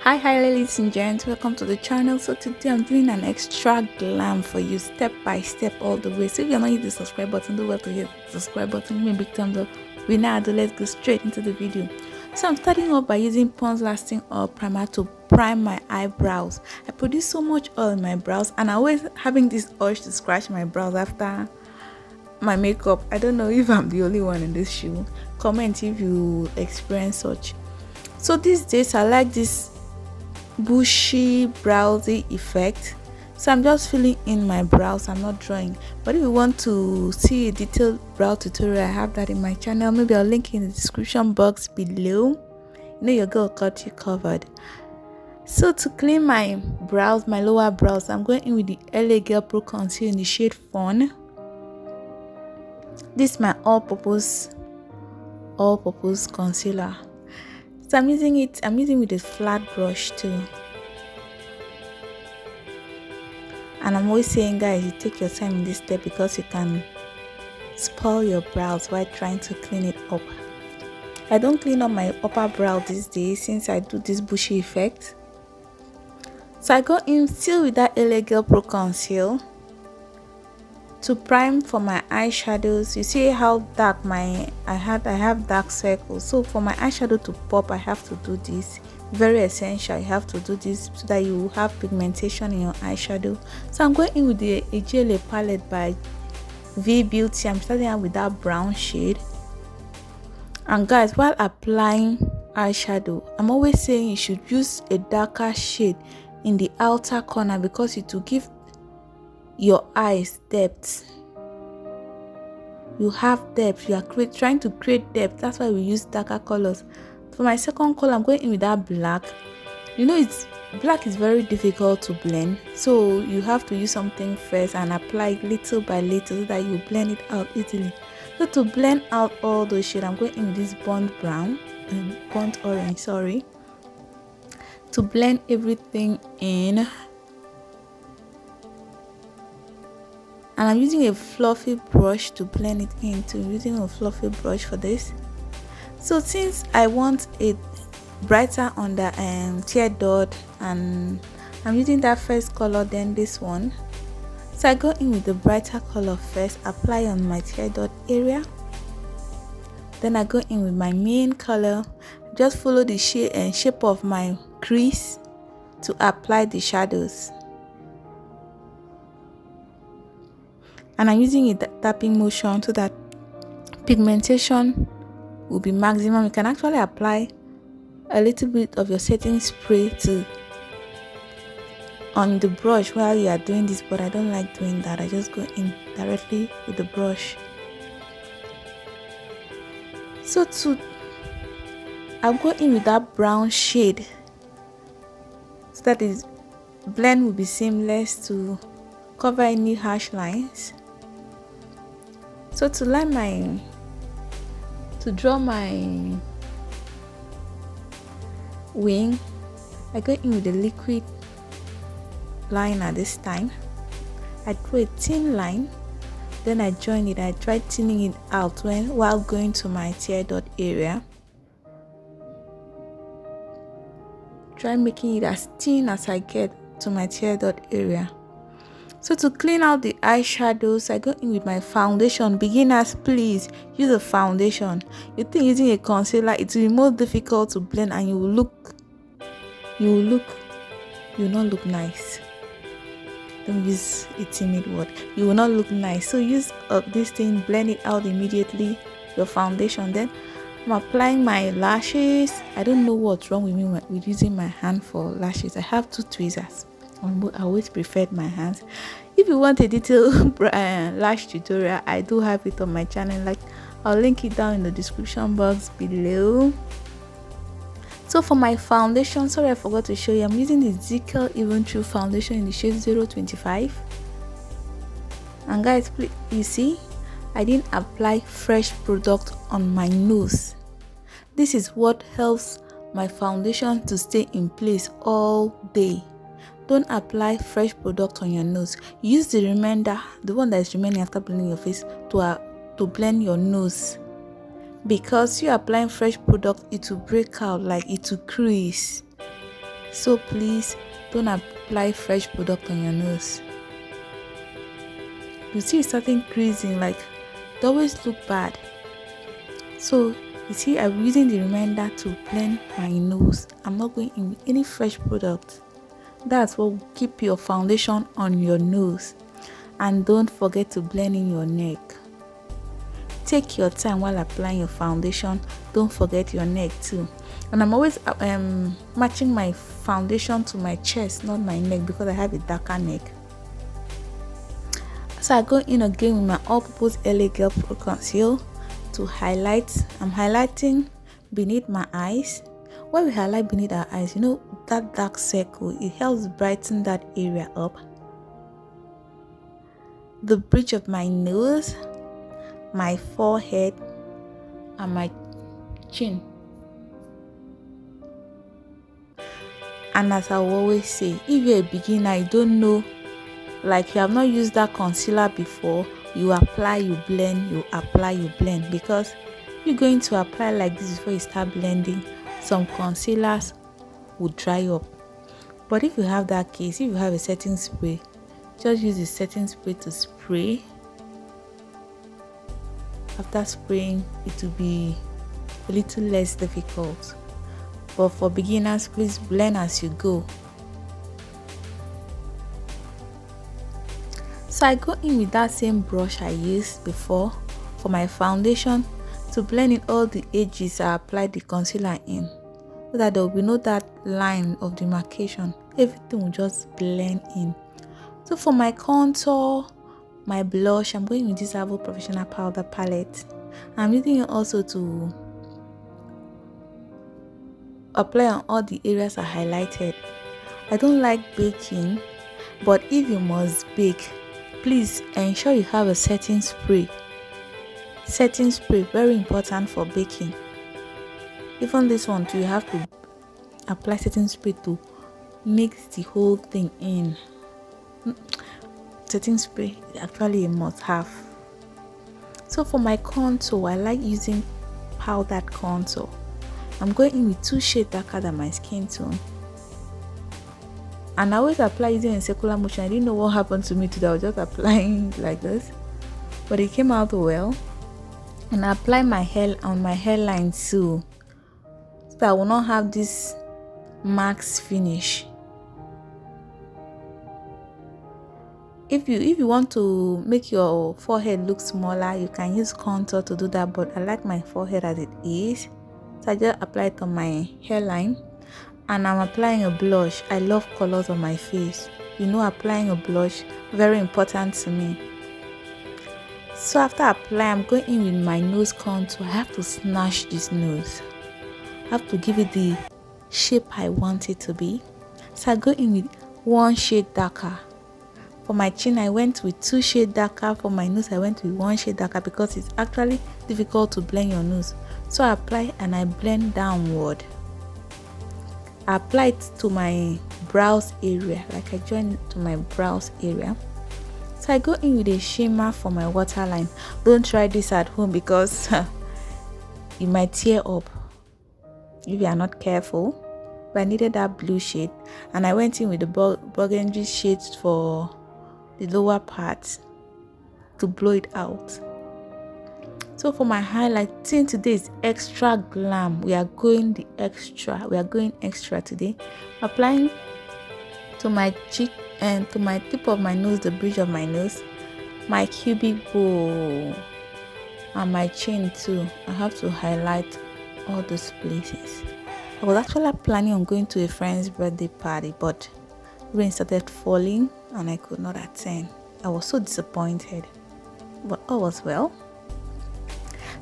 Hi ladies and gents, welcome to the channel. So today I'm doing an extra glam for you, step by step all the way. So if you're not hitting the subscribe button, do well to hit the subscribe button, give me a big thumbs up. Let's go straight into the video. So I'm starting off by using Pond's Lasting Oil Primer to prime my eyebrows. I produce so much oil in my brows and I'm always having this urge to scratch my brows after my makeup. I don't know if I'm the only one in this shoe. Comment if you experience such. So these days I like this bushy browsy effect, so I'm just filling in my brows. I'm not drawing, but if you want to see a detailed brow tutorial, I have that in my channel. Maybe I'll link in the description box below. You know your girl got you covered. So to clean my brows, my lower brows, I'm going in with the LA Girl Pro Concealer in the shade Fawn. This is my all-purpose concealer. So I'm using with a flat brush too. And I'm always saying, guys, you take your time in this step because you can spoil your brows while trying to clean it up. I don't clean up my upper brow these days since I do this bushy effect. So I go in still with that LA Girl Pro Conceal to prime for my eyeshadows. You see how dark I have dark circles, so for my eyeshadow to pop I have to do this. Very essential, you have to do this so that you have pigmentation in your eyeshadow. So I'm going in with the GLAM palette by V Beauty. I'm starting out with that brown shade. And guys, while applying eyeshadow, I'm always saying you should use a darker shade in the outer corner because it will give your eyes depth. You have depth, you are trying to create depth. That's why we use darker colors. For my second color, I'm going in with that black. You know, black is very difficult to blend, so you have to use something first and apply little by little so that you blend it out easily. So to blend out all those shades, I'm going in with this burnt orange, sorry, to blend everything in. And I'm using a fluffy brush to blend it in too. Using a fluffy brush for this. So since I want it brighter on the tear dot, and I'm using that first color, then this one. So I go in with the brighter color first, apply on my tear dot area. Then I go in with my main color, just follow the shape of my crease to apply the shadows. And I'm using a tapping motion so that pigmentation will be maximum. You can actually apply a little bit of your setting spray on the brush while you are doing this, but I don't like doing that. I just go in directly with the brush. So I'll go in with that brown shade so that the blend will be seamless to cover any harsh lines. So to draw my wing, I go in with the liquid liner this time. I draw a thin line, then I join it. I try thinning it out while going to my tear dot area. Try making it as thin as I get to my tear dot area. So to clean out the eyeshadows, I go in with my foundation. Beginners, please use a foundation. You think using a concealer it will be more difficult to blend and you will not look nice. Don't use a timid word. You will not look nice. So use this thing, blend it out immediately, your foundation. Then I'm applying my lashes. I don't know what's wrong with me with using my hand for lashes. I have two tweezers. I always preferred my hands. If you want a detailed lash tutorial, I do have it on my channel. Like, I'll link it down in the description box below. So for my foundation, sorry I forgot to show you, I'm using the ZKL Even True foundation in the shade 025. And guys, please, you see, I didn't apply fresh product on my nose. This is what helps my foundation to stay in place all day. Don't apply fresh product on your nose. Use the remainder, the one that is remaining after blending your face, to blend your nose. because you're applying fresh product, it will break out, like it will crease. So please don't apply fresh product on your nose. You see it's starting creasing, like it always look bad. So you see I'm using the remainder to blend my nose. I'm not going in with any fresh product. That's what will keep your foundation on your nose. And don't forget to blend in your neck. Take your time while applying your foundation. Don't forget your neck too. And I'm always matching my foundation to my chest, not my neck, because I have a darker neck. So I go in again with my all-purpose LA Girl Pro Conceal to highlight. I'm highlighting beneath my eyes. When we highlight beneath our eyes, you know that dark circle, it helps brighten that area up. The bridge of my nose, my forehead, and my chin. And as I will always say, if you're a beginner, you don't know, like you have not used that concealer before, you apply, you blend, you apply, you blend, because you're going to apply like this before you start blending. Some concealers will dry up. But if you have that case, if you have a setting spray, just use the setting spray to spray. After spraying, it will be a little less difficult. But for beginners, please blend as you go. So I go in with that same brush I used before for my foundation to blend in all the edges I applied the concealer in, so that there will be no that line of demarcation. Everything will just blend in. So for my contour, my blush, I'm going with this Avo Professional Powder Palette. I'm using it also to apply on all the areas I highlighted. I don't like baking, but if you must bake, please ensure you have a setting spray. Setting spray, very important for baking. Even this one too, you have to apply setting spray to mix the whole thing in. Setting spray is actually a must-have. So for my contour, I like using powdered contour. I'm going in with 2 shades darker than my skin tone. And I always apply using a circular motion. I didn't know what happened to me today. I was just applying like this, but it came out well. And I apply my hair on my hairline too, so that I will not have this max finish. If you want to make your forehead look smaller, you can use contour to do that, but I like my forehead as it is, so I just apply it on my hairline. And I'm applying a blush. I love colors on my face. You know, applying a blush, very important to me. So after applying, I'm going in with my nose contour. I have to snatch this nose. I have to give it the shape I want it to be. So I go in with 1 shade darker. For my chin, I went with 2 shades darker. For my nose, I went with 1 shade darker, because it's actually difficult to blend your nose. So I apply and I blend downward. I apply it to my brows area, like I join it to my brows area. So I go in with a shimmer for my waterline. Don't try this at home, because you might tear up if you are not careful. But I needed that blue shade, and I went in with the burgundy shade for the lower part to blow it out. So for my highlight, since today is extra glam, we are going extra today. Applying to my cheek and to my tip of my nose, the bridge of my nose, my cubic bow, and my chin too. I have to highlight all those places. I was actually planning on going to a friend's birthday party, but rain started falling and I could not attend. I was so disappointed, but all was well.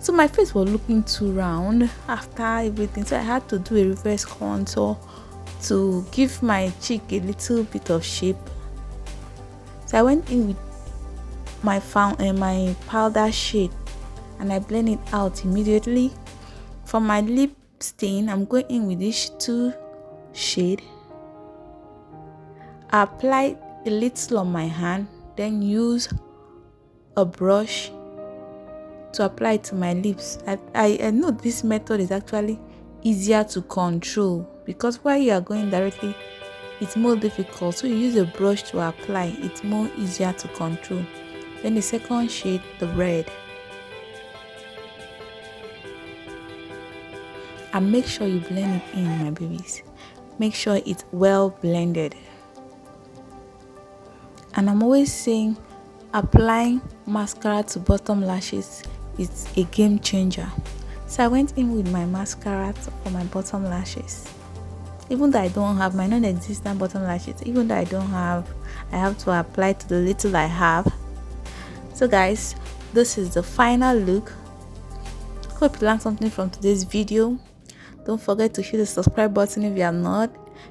So my face was looking too round after everything, so I had to do a reverse contour to give my cheek a little bit of shape. So I went in with my powder shade and I blend it out immediately. For my lip stain, I'm going in with this 2 shade. I apply a little on my hand, then use a brush to apply it to my lips. I know this method is actually easier to control, because while you are going directly it's more difficult, so you use a brush to apply. It's more easier to control. Then the second shade, the red, and make sure you blend it in, my babies. Make sure it's well blended. And I'm always saying applying mascara to bottom lashes is a game changer. So I went in with my mascara for my bottom lashes. Even though I don't have my non-existent bottom lashes, even though I have to apply to the little I have. So guys, this is the final look. Hope you learned something from today's video. Don't forget to hit the subscribe button if you are not.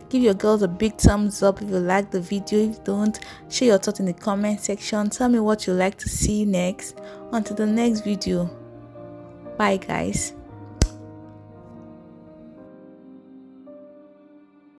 Give your girls a big thumbs up if you like the video. If you don't, share your thoughts in the comment section. Tell me what you like to see next. Until the next video. Bye guys.